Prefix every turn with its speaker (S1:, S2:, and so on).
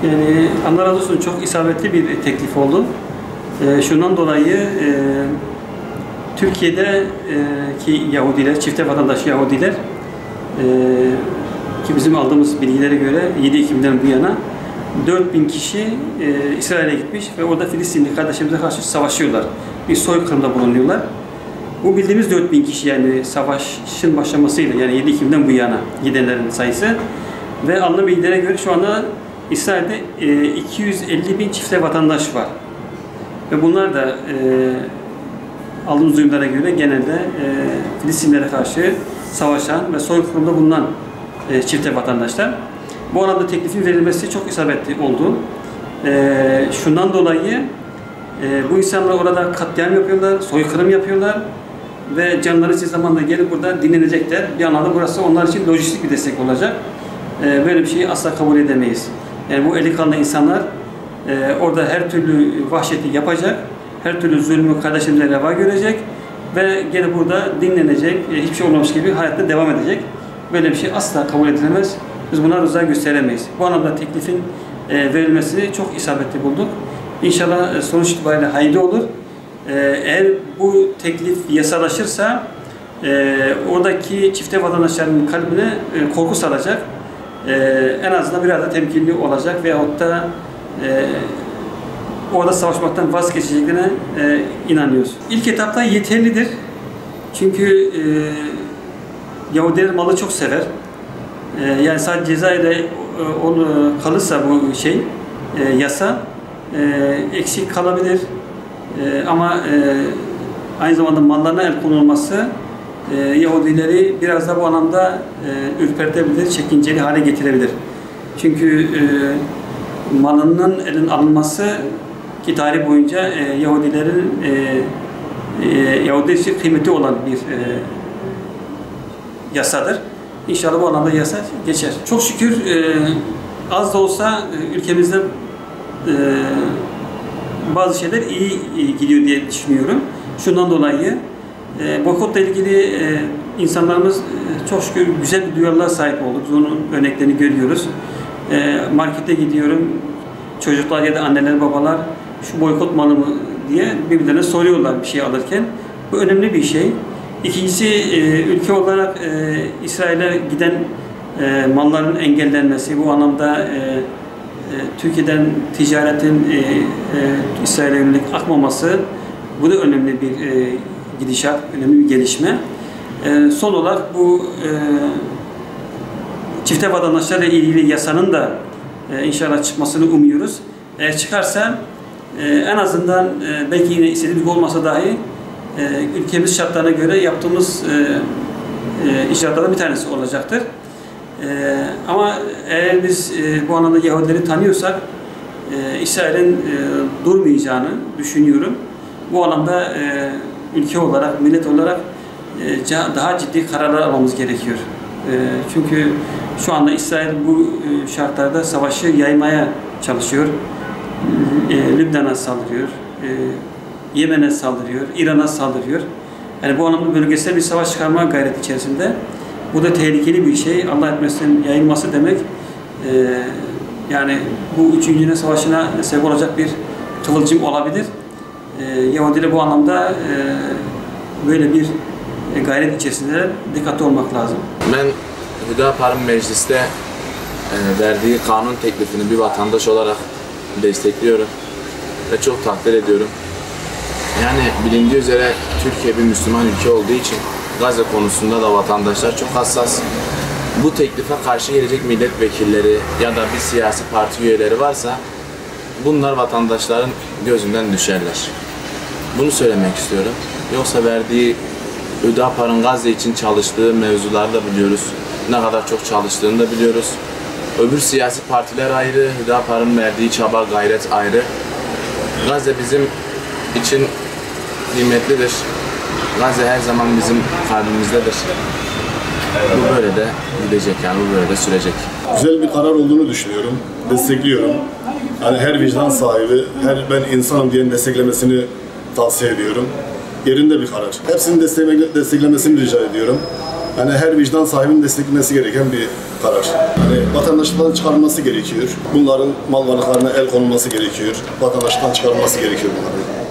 S1: Yani Allah razı olsun, çok isabetli bir teklif oldu. Şundan dolayı Türkiye'de ki Yahudiler, çifte vatandaş Yahudiler ki bizim aldığımız bilgilere göre 7 Ekim'den bu yana 4000 kişi İsrail'e gitmiş ve orada Filistinli kardeşlerimize karşı savaşıyorlar. Bir soykırımda bulunuyorlar. Bu bildiğimiz 4000 kişi, yani savaşın başlamasıyla, yani 7 Ekim'den bu yana gidenlerin sayısı. Ve alınan bilgilere göre şu anda İsrail'de 250.000 çifte vatandaş var. Ve bunlar da aldığımız duyumlara göre genelde Filistinlere karşı savaşan ve soykırımda bulunan çifte vatandaşlar. Bu alanda teklifin verilmesi çok isabetli oldu. Şundan dolayı bu insanlar orada katliam yapıyorlar, soykırım yapıyorlar ve canları için zamanla gelip burada dinlenecekler. Bir anlamda burası onlar için lojistik bir destek olacak. Böyle bir şeyi asla kabul edemeyiz. Yani bu eli kanlı insanlar orada her türlü vahşeti yapacak, her türlü zulmü kardeşimize reva görecek ve gelip burada dinlenecek, hiçbir şey olmamış gibi hayatta devam edecek. Böyle bir şey asla kabul edilemez. Biz buna rıza gösteremeyiz. Bu anlamda teklifin verilmesini çok isabetli bulduk. İnşallah sonuç itibariyle hayırlı olur. Eğer bu teklif yasalaşırsa oradaki çifte vatandaşların kalbine korku salacak. En azından biraz da temkinli olacak veyahut da orada savaşmaktan vazgeçeceklerine inanıyoruz. İlk etapta yeterlidir. Çünkü Yahudiler malı çok sever. Yani sadece Cezayir'de kalırsa bu yasa eksik kalabilir. Ama aynı zamanda mallarına el konulması Yahudileri biraz da bu anlamda ürpertebilir, çekinceli hale getirebilir. Çünkü malının elin alınması ki tarih boyunca Yahudilerin Yahudiler için kıymeti olan bir yasadır. İnşallah bu anlamda yasa geçer. Çok şükür az da olsa ülkemizde bazı şeyler iyi gidiyor diye düşünüyorum. Şundan dolayı boykotla ilgili insanlarımız çok şükür güzel bir duyarlılığa sahip olduk. Biz onun örneklerini görüyoruz. Markete gidiyorum, çocuklar ya da anneler, babalar şu boykot malı mı diye birbirlerine soruyorlar bir şey alırken. Bu önemli bir şey. İkincisi, ülke olarak İsrail'e giden malların engellenmesi, bu anlamda Türkiye'den ticaretin İsrail'e yönelik akmaması, bu da önemli bir gidişat, önemli bir gelişme. Son olarak bu çifte vatandaşlarla ilgili yasanın da inşallah çıkmasını umuyoruz. Eğer çıkarsa en azından belki yine istediğimiz olmasa dahi ülkemiz şartlarına göre yaptığımız icraatlardan bir tanesi olacaktır. Ama eğer biz bu anlamda Yahudileri tanıyorsak İsrail'in durmayacağını düşünüyorum. Bu anlamda ülke olarak, millet olarak daha ciddi kararlar almamız gerekiyor. Çünkü şu anda İsrail bu şartlarda savaşı yaymaya çalışıyor. Lübnan'a saldırıyor, Yemen'e saldırıyor, İran'a saldırıyor. Yani bu anlamda bölgesel bir savaş çıkarma gayreti içerisinde. Bu da tehlikeli bir şey. Allah etmesin yayılması demek yani bu 3. Dünya Savaşı'na sebep olacak bir kıvılcım olabilir. Yahudiler bu anlamda böyle bir gayret içerisinde dikkatli olmak lazım.
S2: Ben Hüdapar'ın mecliste verdiği kanun teklifini bir vatandaş olarak destekliyorum ve çok takdir ediyorum. Yani bilindiği üzere Türkiye bir Müslüman ülke olduğu için Gazze konusunda da vatandaşlar çok hassas. Bu teklife karşı gelecek milletvekilleri ya da bir siyasi parti üyeleri varsa bunlar vatandaşların gözünden düşerler. Bunu söylemek istiyorum. Yoksa verdiği Hüdapar'ın Gazze için çalıştığı mevzuları da biliyoruz. Ne kadar çok çalıştığını da biliyoruz. Öbür siyasi partiler ayrı, Hüdapar'ın verdiği çaba, gayret ayrı. Gazze bizim için kıymetlidir. Gazze her zaman bizim kalbimizdedir. Bu böyle de gidecek, yani bu böyle de sürecek.
S3: Güzel bir karar olduğunu düşünüyorum, destekliyorum. Yani her vicdan sahibi, ben insanım diyen desteklemesini tavsiye ediyorum. Yerinde bir karar. Hepsinin desteklemesini rica ediyorum. Yani her vicdan sahibinin desteklemesi gereken bir karar. Yani vatandaşlıktan çıkarılması gerekiyor. Bunların mal varlıklarına el konulması gerekiyor. Vatandaşlıktan çıkarılması gerekiyor bunların.